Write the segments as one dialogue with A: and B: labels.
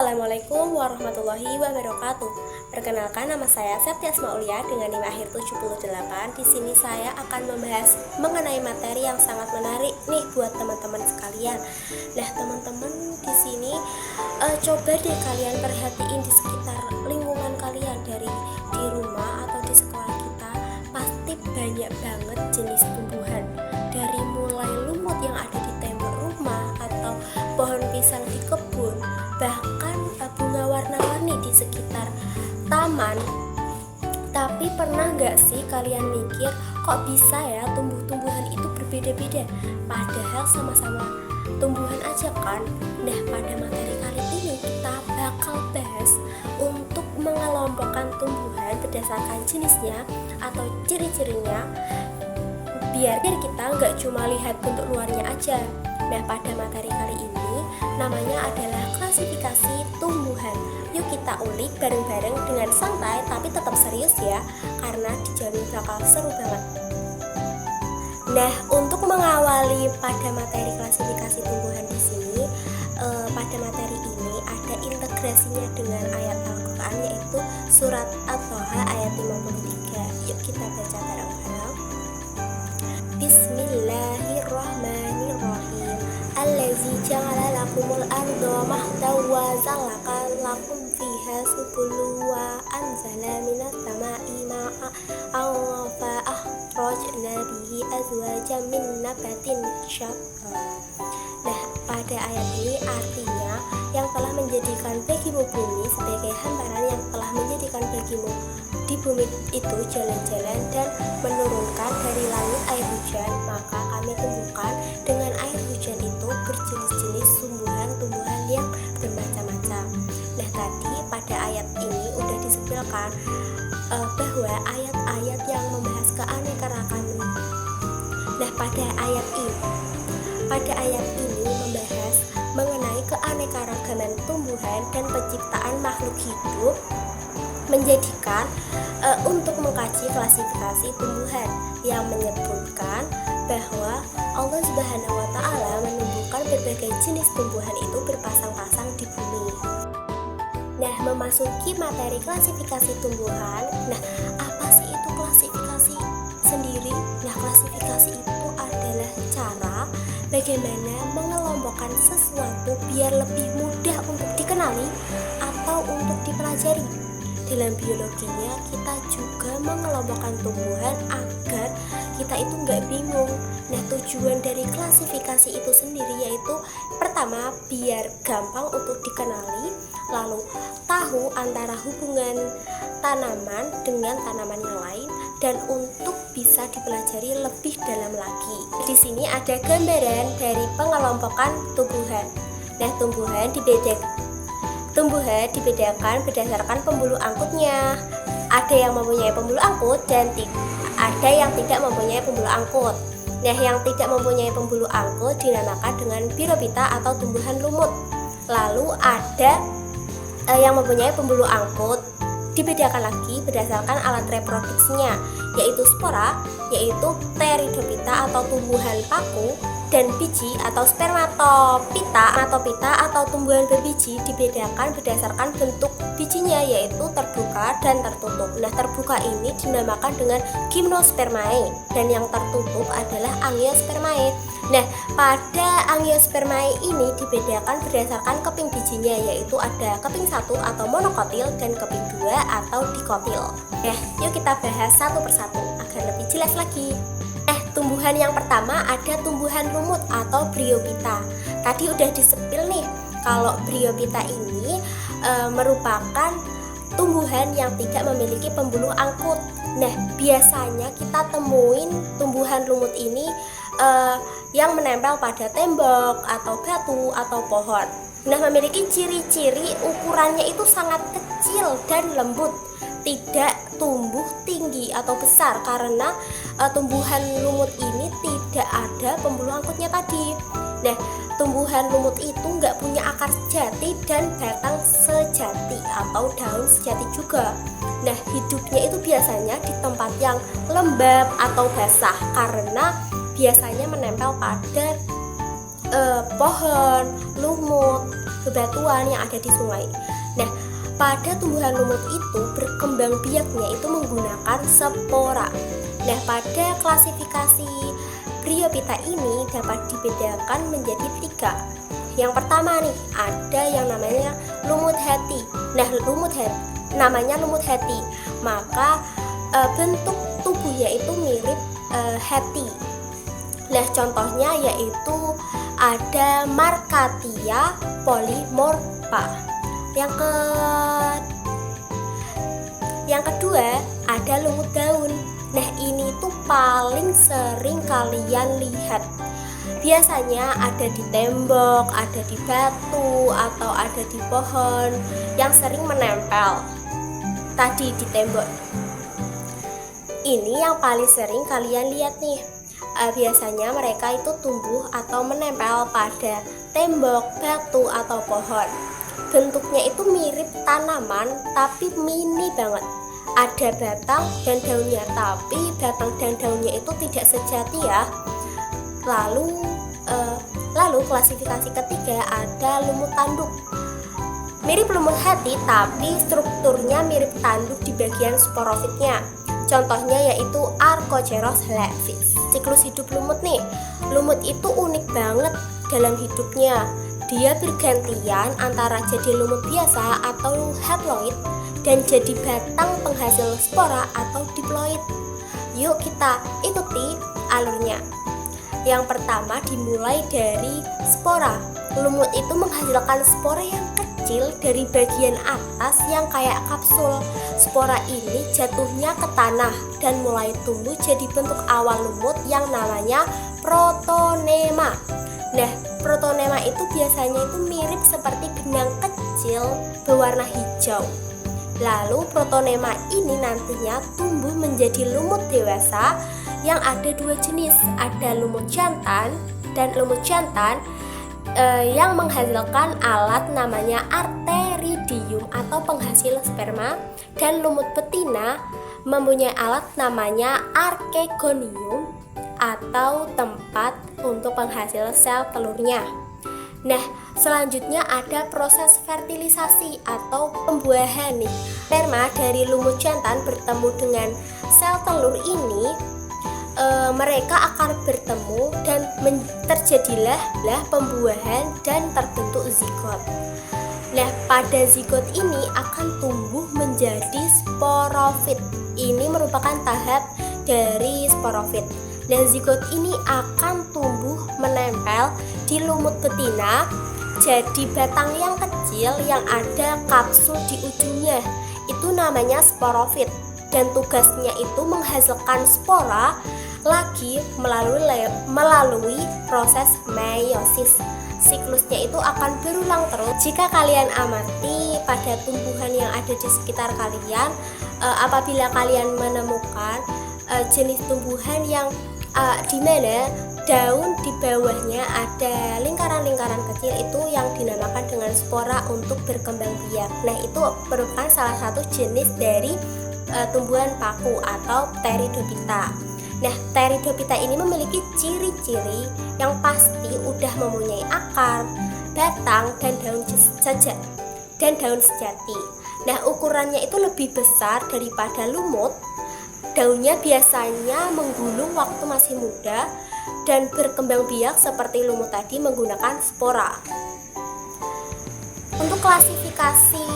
A: Assalamualaikum warahmatullahi wabarakatuh. Perkenalkan, nama saya Septi Asmaulia dengan NIM akhir 78. Di sini saya akan membahas mengenai materi yang sangat menarik nih buat teman-teman sekalian. Nah, teman-teman di sini coba deh kalian perhatiin di sekitar lingkungan kalian, dari di rumah atau di sekolah kita, pasti banyak banget jenis tumbuhan. Dari mulai lumut yang ada di tembok rumah atau pohon pisang di kebun, bahkan bunga warna-warni di sekitar taman. Tapi pernah gak sih kalian mikir, kok bisa ya tumbuh-tumbuhan itu berbeda-beda, padahal sama-sama tumbuhan aja kan? Nah, pada materi kali ini kita bakal bahas untuk mengelompokkan tumbuhan berdasarkan jenisnya atau ciri-cirinya, biar kita nggak cuma lihat bentuk luarnya aja. Nah, pada materi kali ini namanya adalah klasifikasi tumbuhan. Yuk kita ulik bareng-bareng dengan santai tapi tetap serius ya, karena dijamin bakal seru banget. Nah, untuk mengawali pada materi klasifikasi tumbuhan di sini, pada materi ini ada integrasinya dengan ayat Al-Quran, yaitu surat At-Thaha ayat 53. Yuk kita baca bareng-bareng. Bismillahirrahmanirrahim. Allazi ja'ala lakumul arda mahdan wa zalaka lakum fiha subulun wa anzala minas sama'i ma'an fa akhrajna bihi azwajan min nabatin syatta. Nah, pada ayat ini artinya yang telah menjadikan bagimu bumi sebagai hamparan, yang telah menjadikan bagimu di bumi itu jalan-jalan dan menurunkan dari langit air hujan, maka kami tumbuhkan dengan air hujan itu berjenis-jenis tumbuhan-tumbuhan yang bermacam-macam. Nah, tadi pada ayat ini udah disebutkan bahwa ayat-ayat yang membahas keanekaragaman. Nah, pada ayat ini membahas mengenai keanekaragaman tumbuhan dan penciptaan makhluk hidup, menjadikan untuk mengkaji klasifikasi tumbuhan yang menyebutkan bahwa Allah Subhanahu wa Ta'ala menumbuhkan berbagai jenis tumbuhan itu berpasang-pasang di bumi. Nah, memasuki materi klasifikasi tumbuhan. Nah, apa sih itu klasifikasi sendiri? Nah, klasifikasi itu adalah cara bagaimana mengelompokkan sesuatu biar lebih mudah untuk dikenali atau untuk dipelajari. Dalam biologinya kita juga mengelompokkan tumbuhan agar kita itu nggak bingung. Nah, tujuan dari klasifikasi itu sendiri yaitu pertama, biar gampang untuk dikenali, lalu tahu antara hubungan tanaman dengan tanaman yang lain, dan untuk bisa dipelajari lebih dalam lagi. Di sini ada gambaran dari pengelompokan tumbuhan. Nah, tumbuhan dibedakan berdasarkan pembuluh angkutnya. Ada yang mempunyai pembuluh angkut dan ada yang tidak mempunyai pembuluh angkut. Nah, yang tidak mempunyai pembuluh angkut dinamakan dengan Birophyta atau tumbuhan lumut. Lalu ada yang mempunyai pembuluh angkut, dibedakan lagi berdasarkan alat reproduksinya, yaitu spora, yaitu Pteridophyta atau tumbuhan paku, dan biji atau spermatophyta atau tumbuhan berbiji dibedakan berdasarkan bentuk bijinya, yaitu terbuka dan tertutup. Nah, terbuka ini dinamakan dengan Gymnospermae dan yang tertutup adalah Angiospermae. Nah, pada Angiospermae ini dibedakan berdasarkan keping bijinya, yaitu ada keping 1 atau monokotil dan keping 2 atau dikotil. Yuk kita bahas satu persatu agar lebih jelas lagi. Tumbuhan yang pertama ada tumbuhan lumut atau Bryophyta. Tadi udah disepil nih, kalau Bryophyta ini merupakan tumbuhan yang tidak memiliki pembuluh angkut. Nah, biasanya kita temuin tumbuhan lumut ini yang menempel pada tembok atau batu atau pohon. Nah, memiliki ciri-ciri ukurannya itu sangat kecil dan lembut, tidak tumbuh tinggi atau besar karena tumbuhan lumut ini tidak ada pembuluh angkutnya tadi. Nah, tumbuhan lumut itu nggak punya akar sejati dan batang sejati atau daun sejati juga. Nah, hidupnya itu biasanya di tempat yang lembab atau basah karena biasanya menempel pada pohon, lumut, bebatuan yang ada di sungai. Nah, pada tumbuhan lumut itu berkembang biaknya itu menggunakan spora. Nah, pada klasifikasi Bryophyta ini dapat dibedakan menjadi 3. Yang pertama nih, ada yang namanya lumut hati. Nah, namanya lumut hati. Maka bentuk tubuhnya itu mirip hati. Nah, contohnya yaitu ada Markhatia polymorpha. Yang kedua ada lumut daun. Nah, ini tuh paling sering kalian lihat. Biasanya ada di tembok, ada di batu, atau ada di pohon yang sering menempel tadi di tembok. Ini yang paling sering kalian lihat nih. Biasanya mereka itu tumbuh atau menempel pada tembok, batu, atau pohon. Bentuknya itu mirip tanaman tapi mini banget. Ada batang dan daunnya, tapi batang dan daunnya itu tidak sejati ya. Lalu klasifikasi ketiga ada lumut tanduk. Mirip lumut hati tapi strukturnya mirip tanduk di bagian sporofitnya. Contohnya yaitu Archoceros levis. Siklus hidup lumut nih. Lumut itu unik banget dalam hidupnya. Dia bergantian antara jadi lumut biasa atau haploid dan jadi batang penghasil spora atau diploid. Yuk kita ikuti alurnya. Yang pertama dimulai dari spora. Lumut itu menghasilkan spora yang kecil dari bagian atas yang kayak kapsul. Spora ini jatuhnya ke tanah dan mulai tumbuh jadi bentuk awal lumut yang namanya protonema. Nah, protonema itu biasanya itu mirip seperti benang kecil berwarna hijau. Lalu protonema ini nantinya tumbuh menjadi lumut dewasa yang ada 2 jenis. Ada lumut jantan dan lumut jantan yang menghasilkan alat namanya arteridium atau penghasil sperma, dan lumut betina mempunyai alat namanya archegonium atau tempat untuk penghasil sel telurnya. Nah, selanjutnya ada proses fertilisasi atau pembuahan nih. Sperma dari lumut jantan bertemu dengan sel telur ini, mereka akan bertemu dan terjadilah pembuahan dan terbentuk zigot. Nah, pada zigot ini akan tumbuh menjadi sporofit. Ini merupakan tahap dari sporofit. Dan zigot ini akan tumbuh menempel di lumut betina jadi batang yang kecil yang ada kapsul di ujungnya. Itu namanya sporofit, dan tugasnya itu menghasilkan spora lagi melalui proses meiosis. Siklusnya itu akan berulang terus. Jika kalian amati pada tumbuhan yang ada di sekitar kalian, apabila kalian menemukan jenis tumbuhan yang di mana daun di bawahnya ada lingkaran-lingkaran kecil, itu yang dinamakan dengan spora untuk berkembang biak. Nah, itu merupakan salah satu jenis dari tumbuhan paku atau Pteridophyta. Nah, Pteridophyta ini memiliki ciri-ciri yang pasti udah mempunyai akar, batang, dan daun sejati. Nah, ukurannya itu lebih besar daripada lumut. Daunnya biasanya menggulung waktu masih muda dan berkembang biak seperti lumut tadi menggunakan spora. Untuk klasifikasi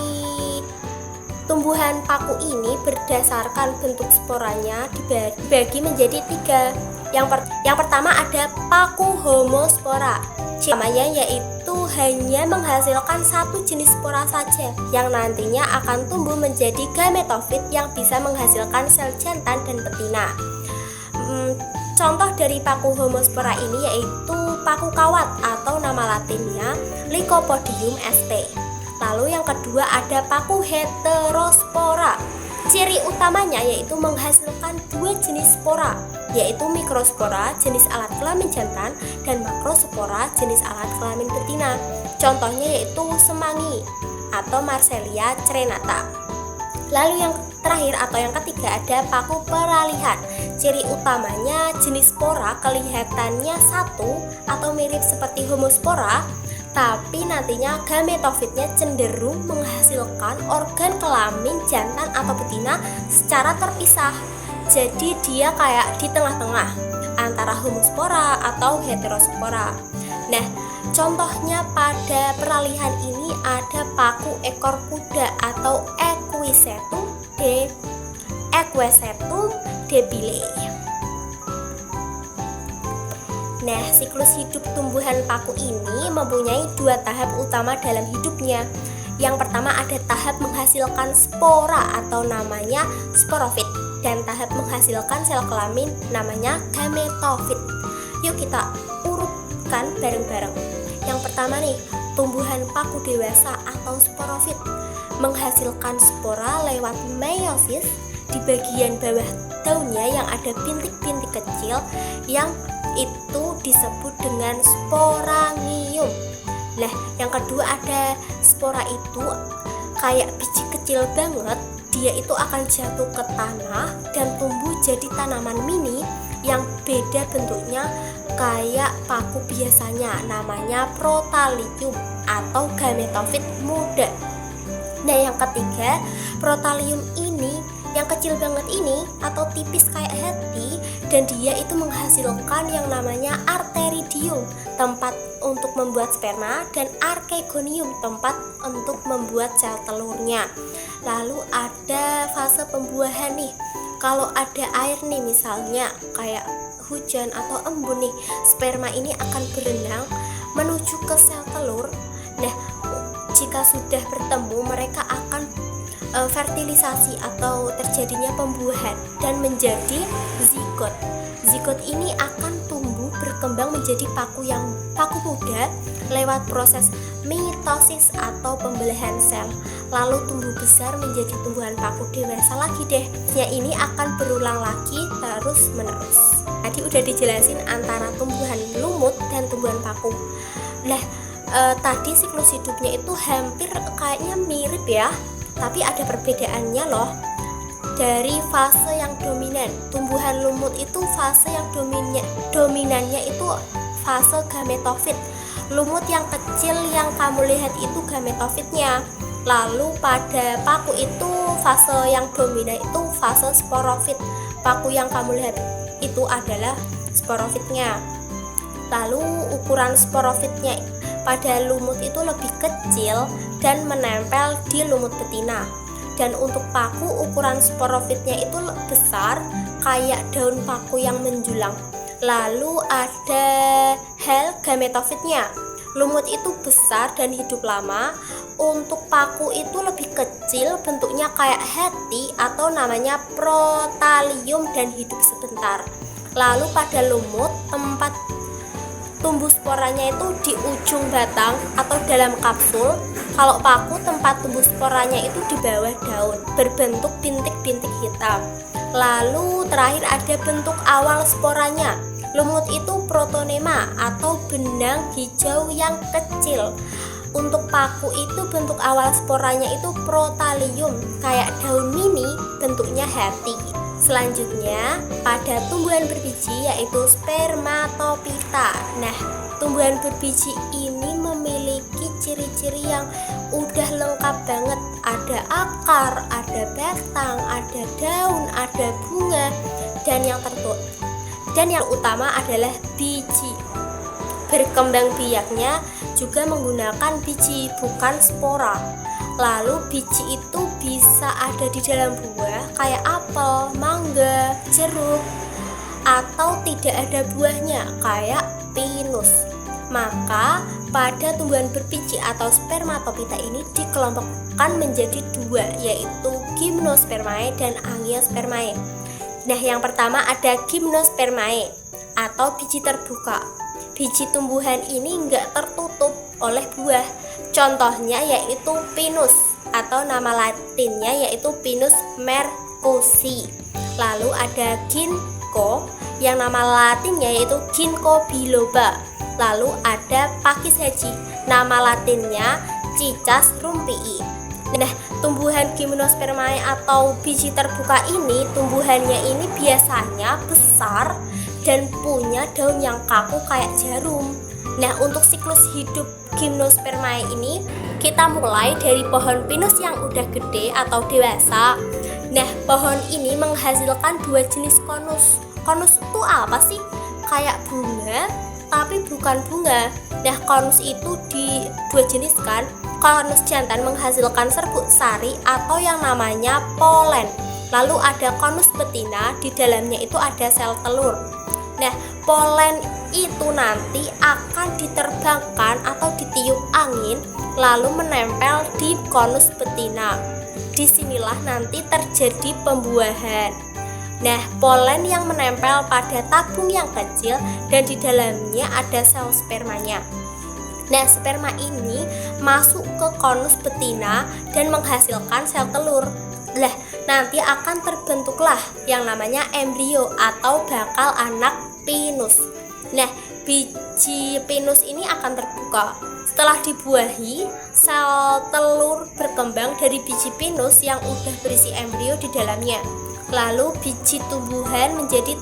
A: tumbuhan paku ini berdasarkan bentuk sporanya dibagi menjadi 3. Yang pertama ada paku homospora. Namanya yaitu hanya menghasilkan satu jenis spora saja yang nantinya akan tumbuh menjadi gametofit yang bisa menghasilkan sel jantan dan betina. Contoh dari paku homospora ini yaitu paku kawat atau nama latinnya Lycopodium sp. Lalu yang kedua ada paku heterospora. Ciri utamanya yaitu menghasilkan 2 jenis spora, yaitu mikrospora jenis alat kelamin jantan dan makrospora jenis alat kelamin betina. Contohnya yaitu semangi atau Marselia crenata. Lalu yang terakhir atau yang ketiga ada paku peralihan. Ciri utamanya jenis spora kelihatannya satu atau mirip seperti homospora, tapi nantinya gametofitnya cenderung menghasilkan organ kelamin jantan atau betina secara terpisah. Jadi dia kayak di tengah-tengah antara homospora atau heterospora. Nah, contohnya pada peralihan ini ada paku ekor kuda atau Equisetum debile. Nah, siklus hidup tumbuhan paku ini mempunyai 2 tahap utama dalam hidupnya. Yang pertama ada tahap menghasilkan spora atau namanya sporofit, dan tahap menghasilkan sel kelamin namanya gametofit. Yuk kita urutkan bareng-bareng. Yang pertama nih, tumbuhan paku dewasa atau sporofit menghasilkan spora lewat meiosis di bagian bawah daunnya yang ada bintik-bintik kecil yang itu disebut dengan sporangium. Nah, yang kedua ada spora itu kayak biji kecil banget. Dia itu akan jatuh ke tanah dan tumbuh jadi tanaman mini yang beda bentuknya kayak paku biasanya, namanya protalium atau gametofit muda. Nah, yang ketiga, protalium ini yang kecil banget ini atau tipis kayak hati, dan dia itu menghasilkan yang namanya arteridium, tempat untuk membuat sperma, dan archegonium, tempat untuk membuat sel telurnya. Lalu ada fase pembuahan nih. Kalau ada air nih misalnya kayak hujan atau embun nih, sperma ini akan berenang menuju ke sel telur. Nah, jika sudah bertemu mereka akan fertilisasi atau terjadinya pembuahan dan menjadi zigot. Zigot ini akan tumbuh berkembang menjadi paku muda lewat proses mitosis atau pembelahan sel, lalu tumbuh besar menjadi tumbuhan paku dewasa lagi deh. Ya, ini akan berulang lagi terus menerus. Tadi udah dijelasin antara tumbuhan lumut dan tumbuhan paku. Nah, tadi siklus hidupnya itu hampir kayaknya mirip ya, tapi ada perbedaannya loh. Dari fase yang dominan, tumbuhan lumut itu fase yang dominannya itu fase gametofit. Lumut yang kecil yang kamu lihat itu gametofitnya. Lalu pada paku itu fase yang dominan itu fase sporofit. Paku yang kamu lihat itu adalah sporofitnya. Lalu ukuran sporofitnya pada lumut itu lebih kecil dan menempel di lumut betina. Dan untuk paku ukuran sporofitnya itu besar kayak daun paku yang menjulang. Lalu ada hal gametofitnya. Lumut itu besar dan hidup lama. Untuk paku itu lebih kecil, bentuknya kayak hati atau namanya protalium dan hidup sebentar. Lalu pada lumut tempat tumbuh sporanya itu di ujung batang atau dalam kapsul. Kalau paku tempat tumbuh sporanya itu di bawah daun, berbentuk bintik-bintik hitam. Lalu terakhir ada bentuk awal sporanya. Lumut itu protonema atau benang hijau yang kecil. Untuk paku itu bentuk awal sporanya itu protalium, kayak daun mini, bentuknya hati. Selanjutnya pada tumbuhan berbiji yaitu spermatopita. Nah, tumbuhan berbiji ini memiliki ciri-ciri yang udah lengkap banget. Ada akar, ada batang, ada daun, ada bunga, dan yang utama adalah biji. Berkembang biaknya juga menggunakan biji, bukan spora. Lalu biji itu bisa ada di dalam buah kayak apel, mangga, jeruk, atau tidak ada buahnya kayak pinus. Maka pada tumbuhan berbiji atau spermatopita ini dikelompokkan menjadi 2, yaitu gymnospermae dan angiospermae. Nah, yang pertama ada gymnospermae atau biji terbuka. Biji tumbuhan ini enggak tertutup oleh buah. Contohnya yaitu pinus atau nama latinnya yaitu Pinus merkusi. Lalu ada ginkgo yang nama latinnya yaitu Ginkgo biloba. Lalu ada pakis haji, nama latinnya Cicas rumpii. Nah, tumbuhan gymnospermae atau biji terbuka ini, tumbuhannya ini biasanya besar dan punya daun yang kaku kayak jarum. Nah, untuk siklus hidup Gymnospermae ini kita mulai dari pohon pinus yang udah gede atau dewasa. Nah, pohon ini menghasilkan 2 jenis konus. Konus itu apa sih? Kayak bunga, tapi bukan bunga. Nah, konus itu di 2 jenis kan. Konus jantan menghasilkan serbuk sari atau yang namanya polen. Lalu ada konus betina, di dalamnya itu ada sel telur. Nah, polen itu nanti akan diterbangkan atau ditiup angin lalu menempel di konus betina. Disinilah nanti terjadi pembuahan. Nah, polen yang menempel pada tabung yang kecil dan di dalamnya ada sel spermanya. Nah, sperma ini masuk ke konus betina dan menghasilkan sel telur. Lah, nanti akan terbentuklah yang namanya embrio atau bakal anak pinus. Nah, biji pinus ini akan terbuka. Setelah dibuahi, sel telur berkembang dari biji pinus yang udah berisi embrio di dalamnya. Lalu biji tumbuhan menjadi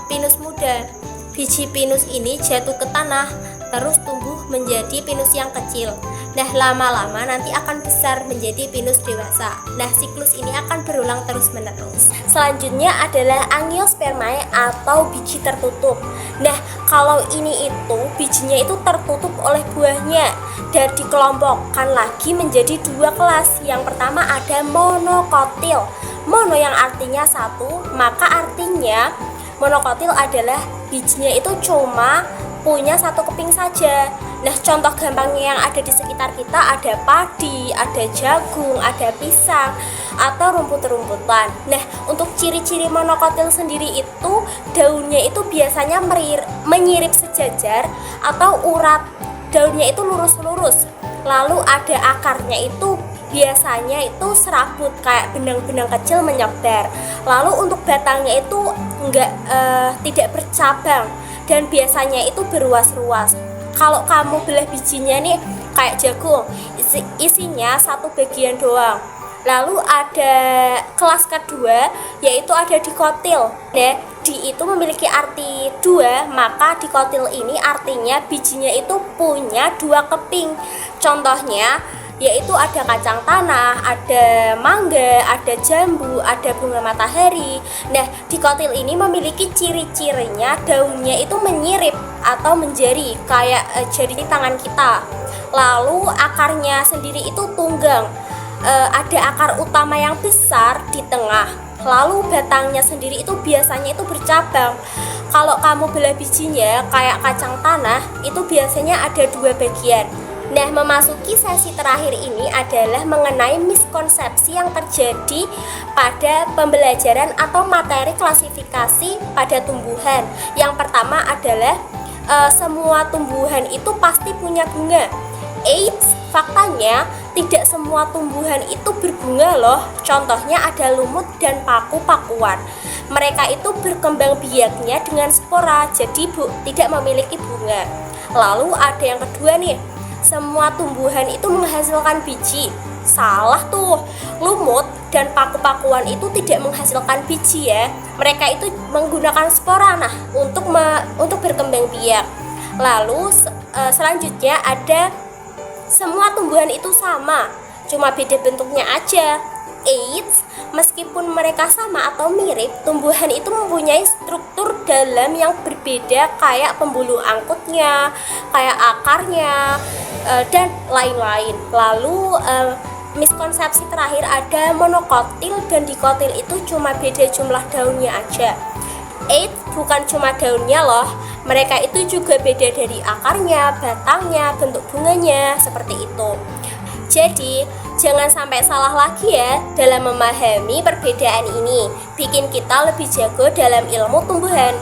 A: pinus muda. Biji pinus ini jatuh ke tanah, terus tumbuh menjadi pinus yang kecil. Nah, lama-lama nanti akan besar menjadi pinus dewasa. Nah, siklus ini akan berulang terus-menerus. Selanjutnya adalah angiospermae atau biji tertutup. Nah, kalau ini itu bijinya itu tertutup oleh buahnya dan dikelompokkan lagi menjadi 2 kelas. Yang pertama ada monokotil. Mono yang artinya satu, maka artinya monokotil adalah bijinya itu cuma punya 1 keping saja. Nah, contoh gampangnya yang ada di sekitar kita ada padi, ada jagung, ada pisang, atau rumput-rumputan. Nah, untuk ciri-ciri monokotil sendiri itu daunnya itu biasanya menyirip sejajar atau urat. Daunnya itu lurus-lurus. Lalu ada akarnya itu biasanya itu serabut kayak benang-benang kecil menyebar. Lalu untuk batangnya itu tidak bercabang dan biasanya itu beruas-ruas. Kalau kamu belah bijinya nih kayak jagung, isinya 1 bagian doang. Lalu ada kelas kedua yaitu ada dikotil. Nah, di itu memiliki arti 2, maka dikotil ini artinya bijinya itu punya 2 keping. Contohnya yaitu ada kacang tanah, ada mangga, ada jambu, ada bunga matahari. Nah, dikotil ini memiliki ciri-cirinya daunnya itu menyirip atau menjari kayak jari tangan kita. Lalu akarnya sendiri itu tunggang. Ada akar utama yang besar di tengah. Lalu batangnya sendiri itu biasanya itu bercabang. Kalau kamu belah bijinya kayak kacang tanah, itu biasanya ada 2 bagian. Nah, memasuki sesi terakhir ini adalah mengenai miskonsepsi yang terjadi pada pembelajaran atau materi klasifikasi pada tumbuhan. Yang pertama adalah semua tumbuhan itu pasti punya bunga. Eits, faktanya tidak semua tumbuhan itu berbunga loh. Contohnya ada lumut dan paku-pakuan. Mereka itu berkembang biaknya dengan spora, jadi tidak memiliki bunga. Lalu ada yang kedua nih, semua tumbuhan itu menghasilkan biji. Salah tuh, lumut dan paku-pakuan itu tidak menghasilkan biji ya. Mereka itu menggunakan spora untuk berkembang biak. Lalu selanjutnya ada semua tumbuhan itu sama, cuma beda bentuknya aja. Eits, meskipun mereka sama atau mirip, tumbuhan itu mempunyai struktur dalam yang berbeda kayak pembuluh angkutnya, kayak akarnya, dan lain-lain. Lalu miskonsepsi terakhir ada monokotil dan dikotil itu cuma beda jumlah daunnya aja. Eits, bukan cuma daunnya loh, mereka itu juga beda dari akarnya, batangnya, bentuk bunganya, seperti itu. Jadi, jangan sampai salah lagi ya dalam memahami perbedaan ini. Bikin kita lebih jago dalam ilmu tumbuhan.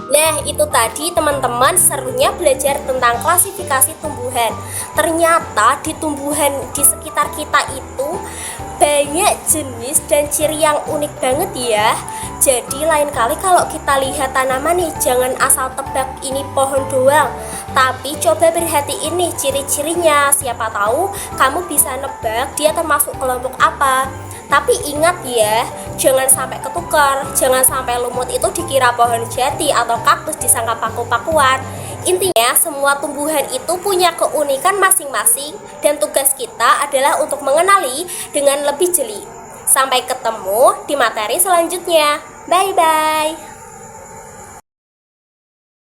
A: Nah, itu tadi teman-teman serunya belajar tentang klasifikasi tumbuhan. Ternyata di tumbuhan di sekitar kita itu banyak jenis dan ciri yang unik banget ya. Jadi lain kali kalau kita lihat tanaman nih, jangan asal tebak ini pohon doang, tapi coba perhatiin nih ciri-cirinya. Siapa tahu kamu bisa nebak dia termasuk kelompok apa. Tapi ingat ya, jangan sampai ketukar. Jangan sampai lumut itu dikira pohon jati atau kaktus disangka paku-pakuan. Intinya, semua tumbuhan itu punya keunikan masing-masing dan tugas kita adalah untuk mengenali dengan lebih jeli. Sampai ketemu di materi selanjutnya. Bye-bye.